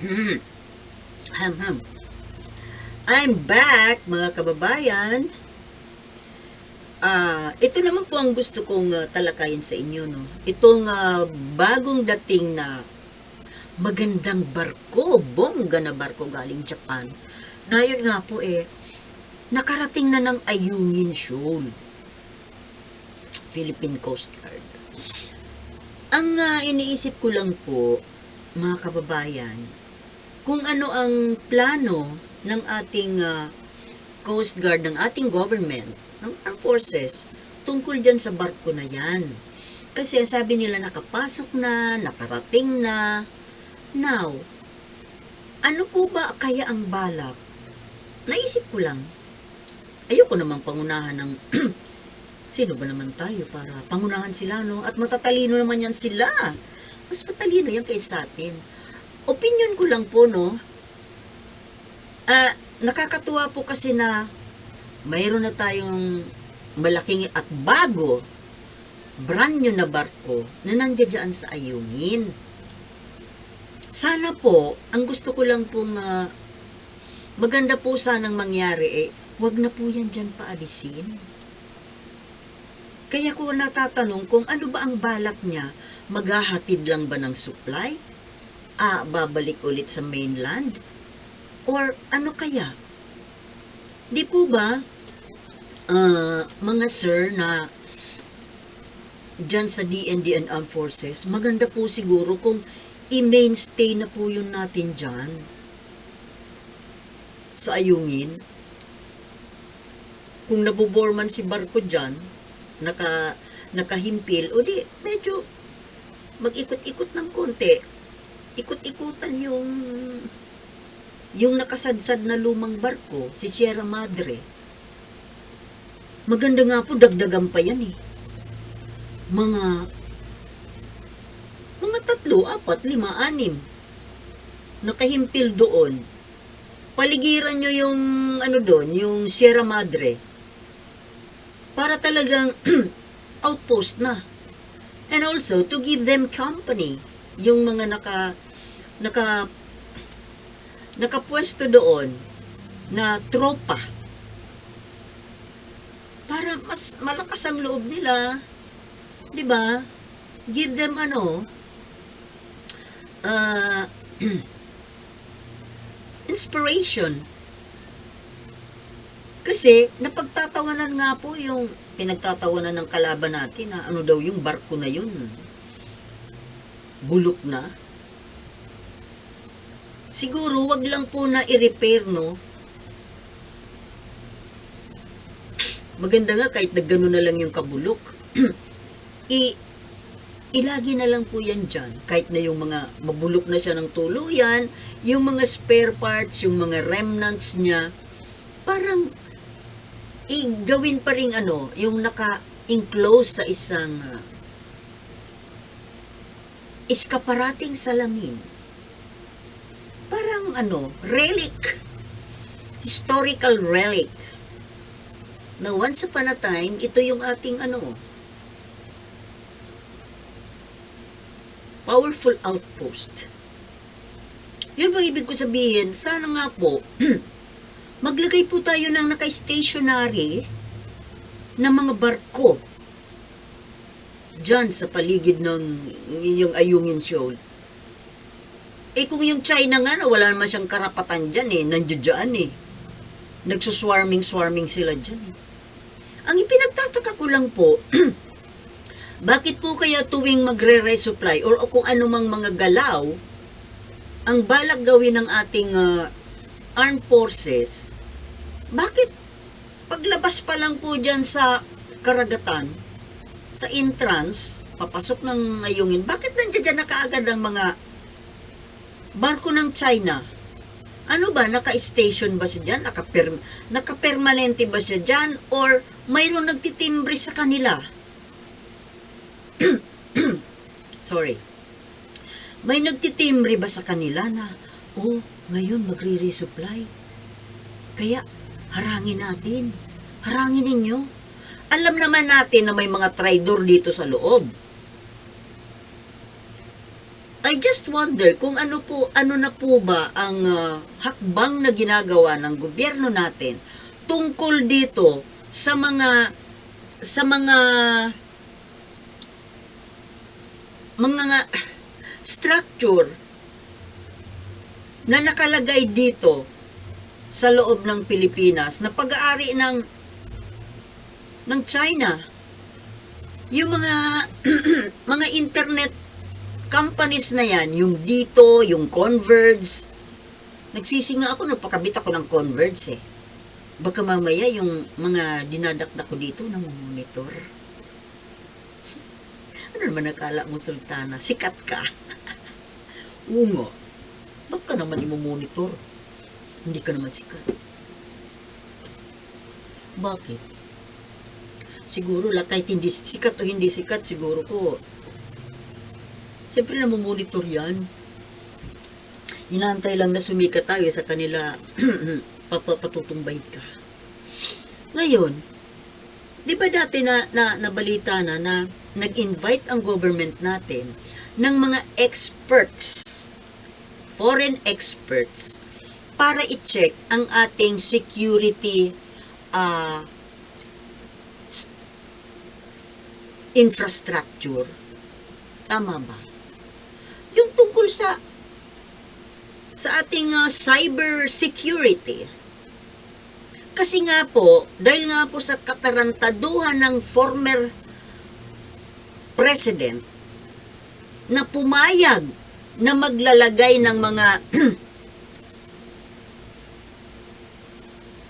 Ham. I'm back, mga kababayan. Ito naman po ang gusto kong talakayin sa inyo, no? Itong bagong dating na magandang barko, bongga na barko galing Japan. Na yun nga po nakarating na ng Ayungin Shoal, Philippine Coast Guard. Ang iniisip ko lang po, mga kababayan, kung ano ang plano ng ating Coast Guard, ng ating government, ng Armed Forces, tungkol dyan sa barko na yan. Kasi sabi nila nakapasok na, nakarating na. Now, ano po ba kaya ang balak? Naisip ko lang, ayoko namang pangunahan ng sino ba naman tayo para pangunahan sila, no? At matatalino naman yan sila. Mas matalino yan kaysa atin. Opinion ko lang po, no? Nakakatuwa po kasi na mayroon na tayong malaking at bago, brand new na barko na nandiyan sa Ayungin. Sana po, ang gusto ko lang pong maganda po sanang mangyari, wag na po yan dyan paalisin. Kaya ko natatanong kung ano ba ang balak niya, maghahatid lang ba ng supply? Babalik ulit sa mainland? Or ano kaya? Di po ba, mga sir na dyan sa DND and Armed Forces, maganda po siguro kung i-mainstay na po yun natin dyan sa Ayungin. Kung nabobore man si barko dyan, nakahimpil, o di, medyo mag-ikot-ikot ng konti. Ikot-ikutan yung nakasadsad na lumang barko, si Sierra Madre. Maganda nga po, dagdagan pa yan Mga 3, 4, 5, 6 nakahimpil doon. Paligiran nyo yung doon, yung Sierra Madre. Para talagang outpost na. And also, to give them company. Yung mga nakapwesto doon na tropa. Para mas malakas ang loob nila. 'Di ba? Give them inspiration. Kasi napagtatawanan nga po yung pinagtatawanan ng kalaban natin na ano daw yung barko na yun. Bulok na. Siguro wag lang po na i-repair, no? Maganda nga kahit nagano na lang yung kabulok. Ilagi na lang po yan dyan. Kahit na yung mga mabulok na siya ng tuluyan, yung mga spare parts, yung mga remnants niya, parang gawin pa rin yung naka-enclose sa isang iskaparating salamin. Parang relic. Historical relic. Na once upon a time, ito yung ating powerful outpost. Yun ba ibig ko sabihin? Sana nga po, maglagay po tayo ng naka-stationary na mga barko dyan sa paligid ng yung Ayungin Shoal. Kung yung China nga wala naman siyang karapatan dyan nandiyan dyan nagsuswarming sila dyan Ang ipinagtataka ko lang po, bakit po kaya tuwing magre-resupply or kung anumang mga galaw, ang balak gawin ng ating armed forces, bakit paglabas pa lang po dyan sa karagatan, sa entrance, papasok ng Ayungin, bakit nandiyan dyan na kaagad ang mga barko ng China? Ano ba, naka-station ba siya dyan? Naka-permanente ba siya dyan? Or mayroon nagtitimbre sa kanila? Sorry. May nagtitimbre ba sa kanila na, ngayon magre-resupply? Kaya, harangin natin. Harangin ninyo. Alam naman natin na may mga traidor dito sa loob. I just wonder kung ano na po ba ang hakbang na ginagawa ng gobyerno natin tungkol dito sa mga structure na nakalagay dito sa loob ng Pilipinas na pag-aari ng China. Yung mga mga internet companies na yan, yung dito, yung Converge. Nagsisinga ako, nagpakabit ako ng Converge eh. Baka mamaya yung mga dinadakdak ko dito ng monitor. Ano naman nakala mo, Sultana? Sikat ka. Ungo. Ba't ka naman imomonitor? Hindi ka naman sikat. Bakit? Siguro lang kahit hindi sikat o hindi sikat, siguro ko siyempre namomonitor yan. Inaantay lang na sumikat tayo sa kanila, patutumbay ka. Ngayon, di ba dati nabalita na nag-invite ang government natin ng mga experts, foreign experts, para i-check ang ating security infrastructure. Tama ba? Yung tungkol sa ating cyber security. Kasi nga po, dahil nga po sa katarantaduhan ng former president na pumayag na maglalagay ng mga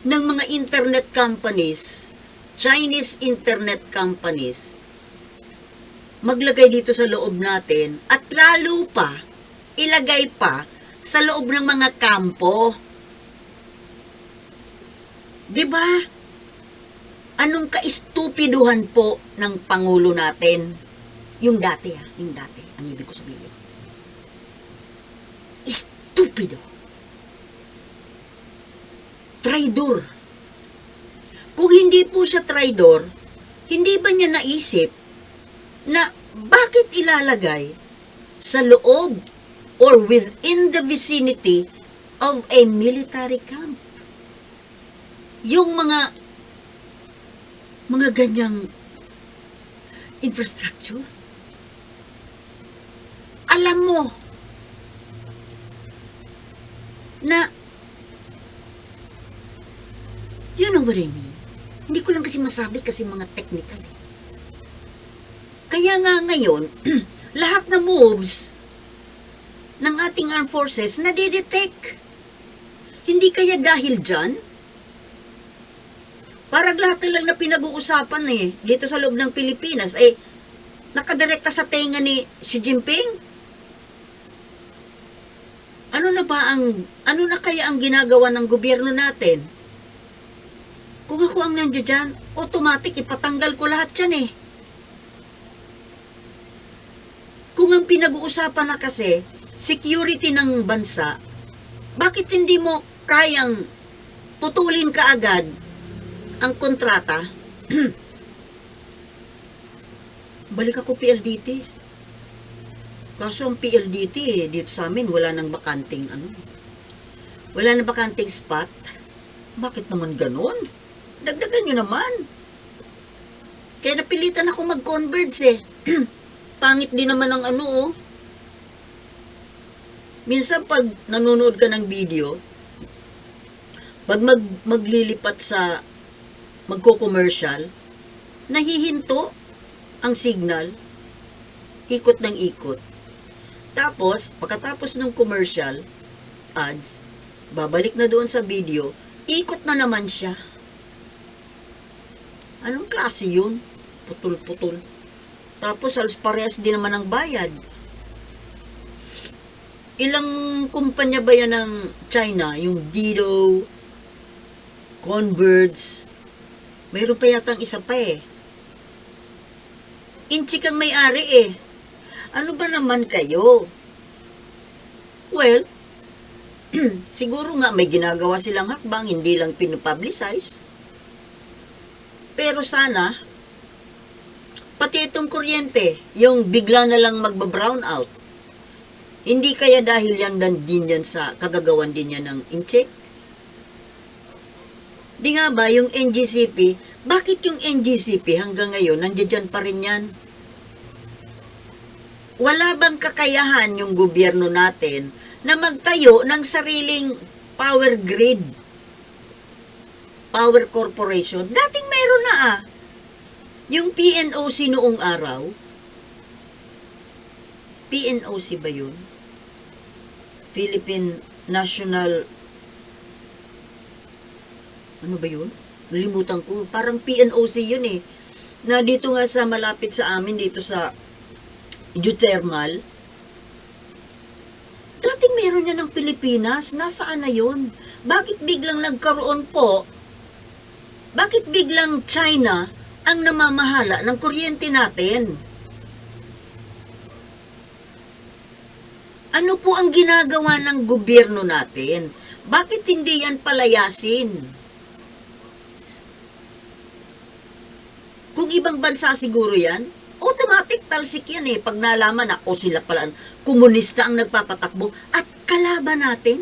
ng mga internet companies, Chinese internet companies, maglagay dito sa loob natin at lalo pa, ilagay pa sa loob ng mga kampo. Diba? Anong kaistupiduhan po ng Pangulo natin? Yung dati, ang ibig ko sabihin. Istupido. Traidor. Kung hindi po siya traidor, hindi ba niya naisip na bakit ilalagay sa loob or within the vicinity of a military camp yung mga ganyang infrastructure? Alam mo na, you know what I mean? Hindi ko lang kasi masabi kasi mga technical eh. Kaya nga ngayon, lahat na moves ng ating armed forces nadidetect. Hindi kaya dahil dyan? Parang lahat na lang na pinag-uusapan eh, dito sa loob ng Pilipinas, ay nakadirekta sa tenga ni Xi Jinping? Ano na kaya ang ginagawa ng gobyerno natin? Kung ako ang nandiyan dyan, automatic ipatanggal ko lahat yan eh. Kung ang pinag-uusapan na kasi, security ng bansa, bakit hindi mo kayang putulin kaagad ang kontrata? Balik ako PLDT. Kaso ang PLDT dito sa amin, wala nang bakanting wala nang bakanting spot. Bakit naman ganun? Dagdagan nyo naman. Kaya napilitan ako mag-converge eh. Pangit din naman ang Minsan pag nanonood ka ng video, pag maglilipat sa magko-commercial, nahihinto ang signal, ikot ng ikot. Tapos, pagkatapos ng commercial, ads, babalik na doon sa video, ikot na naman siya. Anong klase yun? Putol-putol. Tapos, halos parehas din naman ang bayad. Ilang kumpanya ba yan ng China? Yung Dido, Converge, mayroon pa yatang isa pa eh. Inchi kang may-ari eh. Ano ba naman kayo? Well, siguro nga may ginagawa silang hakbang, hindi lang pinapublicize. Pero sana, pati itong kuryente, yung bigla na lang magba-brown out, Hindi kaya dahil din yan sa kagagawan din yan ng incheck? Di nga ba, yung NGCP, bakit yung NGCP hanggang ngayon, nandiyan pa rin yan? Wala bang kakayahan yung gobyerno natin na magtayo ng sariling power grid? Power corporation? Dating meron na Yung PNOC noong araw, PNOC ba yun? Philippine National, ano ba yun? Nalimutan ko. Parang PNOC yun na dito nga sa malapit sa amin, dito sa geothermal. Dating meron yan ng Pilipinas. Nasaan na yun? Bakit biglang nagkaroon po? Bakit biglang China ang namamahala ng kuryente natin? Ano po ang ginagawa ng gobyerno natin? Bakit hindi yan palayasin? Kung ibang bansa siguro yan, automatic talsik yan pag nalaman na, sila pala, komunista ang nagpapatakbo at kalaban natin.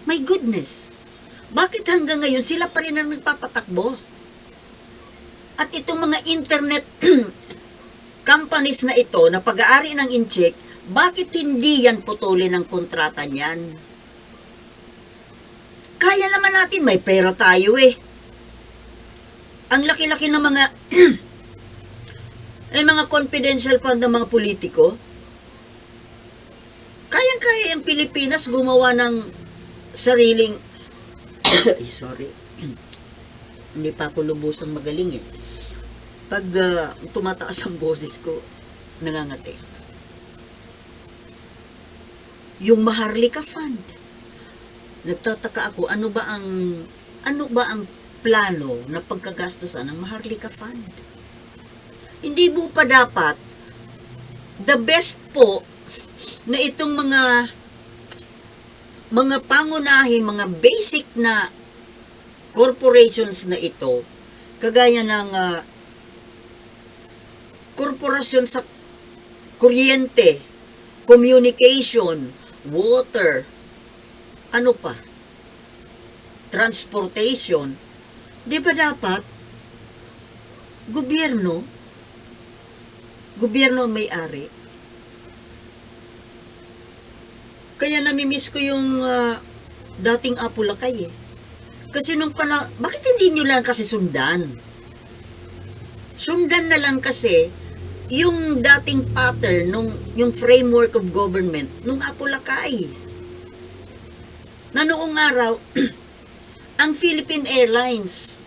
My goodness. Bakit hanggang ngayon sila pa rin ang nagpapatakbo? At itong mga internet companies na ito na pag-aari ng incheck, bakit hindi yan putulin ang kontrata niyan? Kaya naman natin, may pera tayo Ang laki-laki ng mga mga confidential fund ng mga politiko. Kayang-kaya yung Pilipinas gumawa ng sariling sorry. Hindi pa ako lubusang magaling Pag tumataas ang boses ko, nangangati. Yung Maharlika Fund. Nagtataka ako, ano ba ang plano na pagkagastusan ng Maharlika Fund? Hindi po pa dapat the best po na itong mga pangunahin, mga basic na corporations na ito, kagaya ng korporasyon sa kuryente, communication, water, ano pa, transportation, di ba dapat gobyerno ang may-ari? Kaya namimiss ko yung dating Apulakay Kasi nung bakit hindi nyo lang kasi sundan? Sundan na lang kasi yung dating pattern, yung framework of government, nung Apulakay. Na noong araw, ang Philippine Airlines,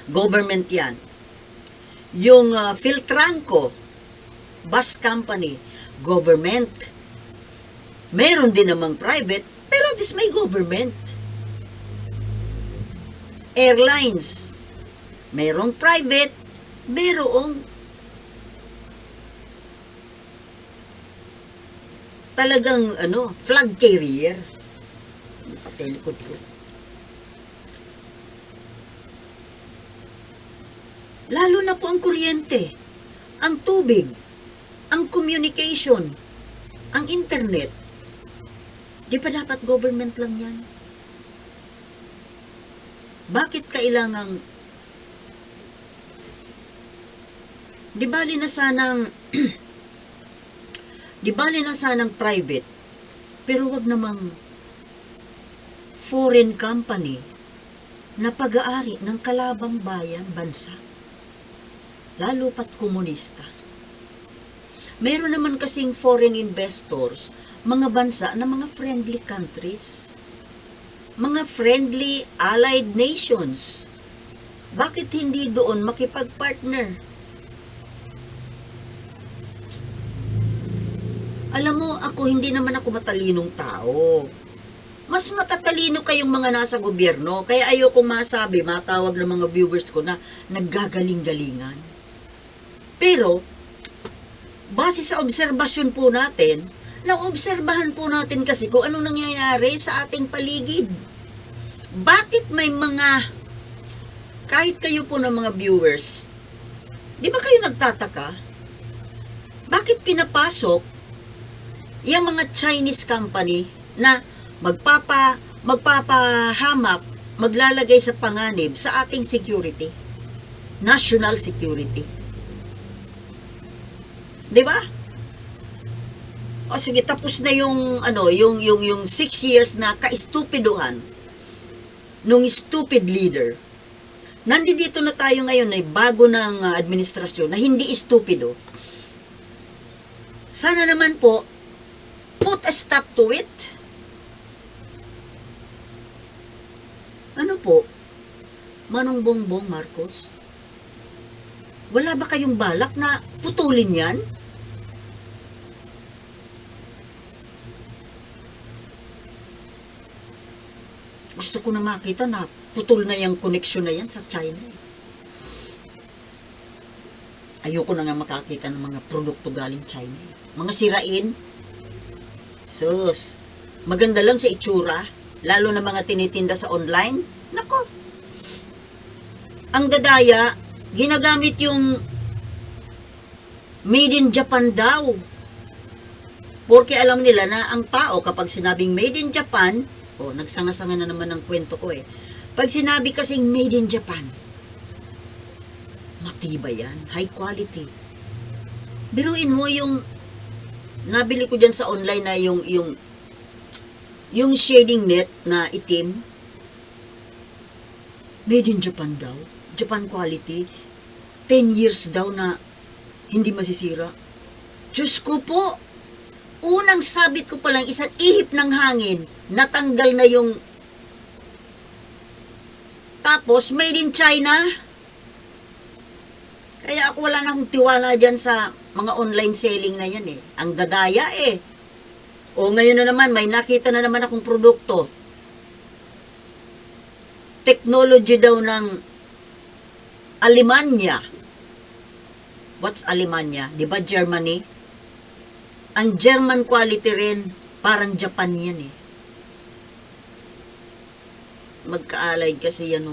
government yan. Yung Philtranco, bus company, government. Meron din namang private, pero this may government. Airlines, merong private, merong talagang flag carrier. Patelikod ko. Lalo na po ang kuryente, ang tubig, ang communication, ang internet. Di ba dapat government lang yan? Bakit kailangang di bali na sanang private, pero wag namang foreign company na pag-aari ng kalabang bayan, bansa. Lalo pat komunista. Meron naman kasing foreign investors, mga bansa na mga friendly countries. Mga friendly allied nations. Bakit hindi doon makipag-partner? Alam mo, hindi naman ako matalinong tao. Mas matatalino kayong mga nasa gobyerno, kaya ayoko matawag ng mga viewers ko na naggagaling-galingan. Pero, base sa obserbasyon po natin, naobserbahan po natin kasi kung anong nangyayari sa ating paligid. Bakit may kahit kayo po ng mga viewers, di ba kayo nagtataka? bakit pinapasok yung mga Chinese company na magpapahamak, maglalagay sa panganib sa ating security, national security. 'Di ba? O sige, tapos na yung yung 6 years na kaistupiduhan nung stupid leader. Nandito na tayo ngayon ay bago ng administrasyon na hindi stupido. Sana naman po put a stop to it. Ano po? Manong Bongbong Marcos? Wala ba kayong balak na putulin yan? Gusto ko na makita na putol na yung koneksyon na yan sa China. Ayoko na nga makakita ng mga produkto galing China. Mga sirain. Sus. Maganda lang sa itsura. Lalo na mga tinitinda sa online. Nako. Ang dadaya, ginagamit yung made in Japan daw. Porque alam nila na ang tao kapag sinabing made in Japan, nagsanga-sanga na naman ng kwento ko eh. Pag sinabi kasing made in Japan, matibay yan, high quality. Biruin mo yung nabili ko dyan sa online na yung shading net na itim, made in Japan daw, Japan quality, 10 years daw na hindi masisira. Diyos ko po, unang sabit ko palang isang ihip ng hangin, natanggal na yung, tapos made in China. Kaya ako wala na akong tiwala dyan sa mga online selling na yan eh. Ang dadaya eh. O ngayon na naman, may nakita na naman akong produkto. Technology daw ng Alemanya. What's Alemanya? Diba Germany? Ang German quality rin, parang Japan yan eh. Magka-allied kasi yan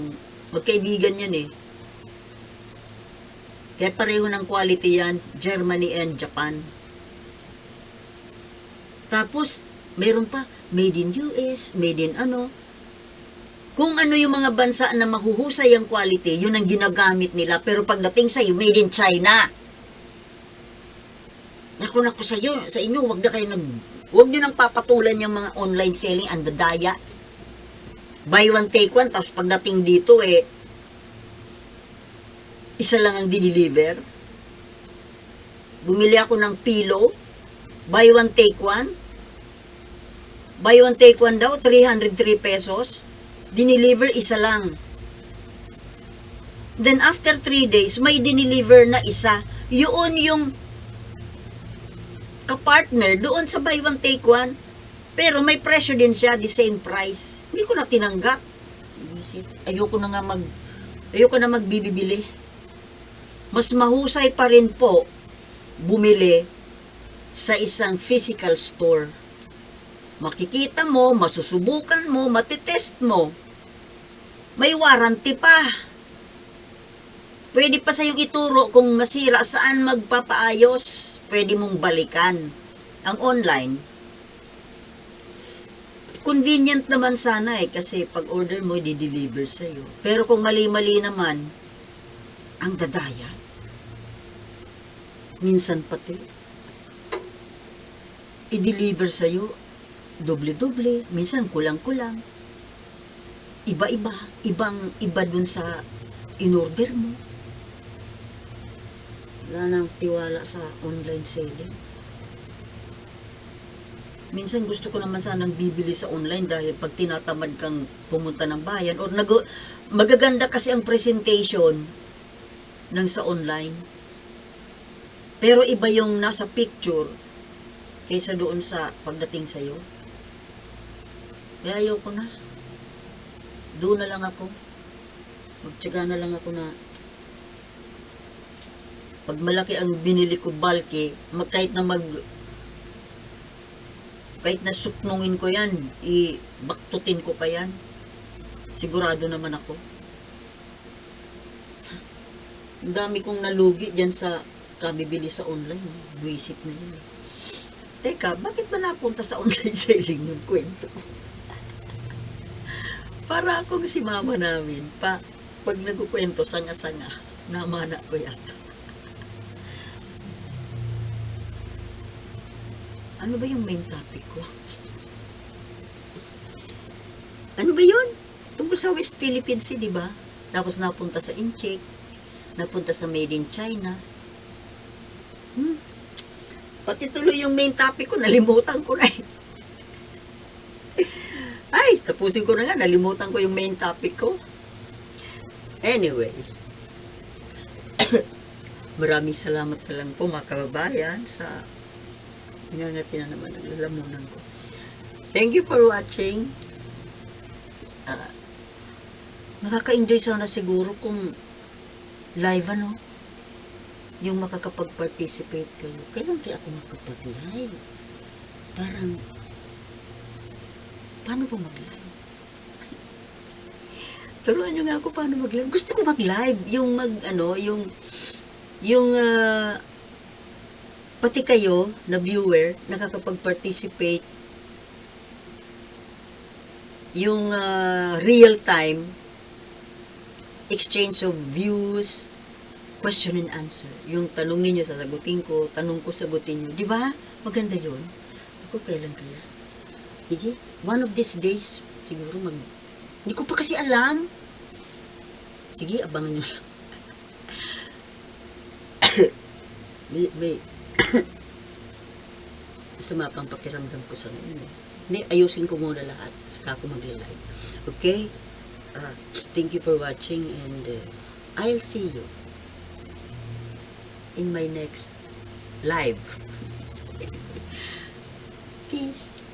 magkaibigan yan eh. Kaya pareho ng quality yan, Germany and Japan. Tapos, mayroon pa, made in US, made in Kung ano yung mga bansa na mahuhusay ang quality, yun ang ginagamit nila. Pero pagdating sa'yo, made in China. Naku sa inyo, huwag nyo nang papatulan yung mga online selling, ang dadaya. Buy one, take one, tapos pagdating dito isa lang ang diniliver. Bumili ako ng pillow, buy one, take one. Buy one, take one daw, 303 pesos. Diniliver isa lang. Then after 3 days, may diniliver na isa. Yun yung kapartner doon sa buy one, take one. Pero may presyo din siya, the same price. Hindi ko na tinanggap. Ayoko na magbibili. Mas mahusay pa rin po bumili sa isang physical store. Makikita mo, masusubukan mo, matitest mo. May warranty pa. Pwede pa sa yung ituro kung masira saan magpapaayos. Pwede mong balikan. Ang online, convenient naman sana kasi pag order mo, di-deliver sa'yo. Pero kung mali-mali naman, ang dadaya. Minsan pati, i-deliver sa'yo, doble-doble, minsan kulang-kulang. Iba-iba, iba dun sa in-order mo. Wala nang tiwala sa online selling. Minsan gusto ko naman sanang bibili sa online dahil pag tinatamad kang pumunta ng bayan or magaganda kasi ang presentation ng sa online. Pero iba yung nasa picture kaysa doon sa pagdating sa'yo. Kaya ayoko na. Doon na lang ako. Magtiyaga na lang ako na pag malaki ang binili ko bulky, kahit na suknungin ko yan, baktutin ko pa yan. Sigurado naman ako. Ang dami kong nalugi dyan sa kabibili sa online. Buisit na yan. Teka, bakit ba napunta sa online selling yung kwento? Para akong si mama namin, pag nagkukwento, sanga-sanga, namana ko yata. Ano ba yung main topic ko? Ano ba yun? Tungkol sa West Philippine Sea, di ba? Tapos napunta sa Incheck, napunta sa Made in China. Pati tuloy yung main topic ko, nalimutan ko na eh. Ay, tapusin ko na nga, nalimutan ko yung main topic ko. Anyway, maraming salamat na lang po mga kababayan sa ingangati na naman ang lalamunan ko. Thank you for watching. Nakaka-enjoy sana siguro kung live yung makakapag-participate kayo. Kailan kaya ako makapag-live? Parang, paano ba mag-live? Turuan nyo nga ako paano mag-live. Gusto ko mag-live. Yung pati kayo na viewer, nakakapag-participate yung real-time exchange of views, question and answer. Yung tanong ninyo, sasagutin ko, tanong ko, sagutin nyo. Di ba? Maganda yun. Ako, kailan kaya? Sige, one of these days, siguro hindi ko pa kasi alam. Sige, abangan nyo lang. may sumapang pakiramdam ko sa ngayon. Hindi, ayusin ko muna lahat, saka ako magla-live. Okay? Thank you for watching and I'll see you in my next live. Peace.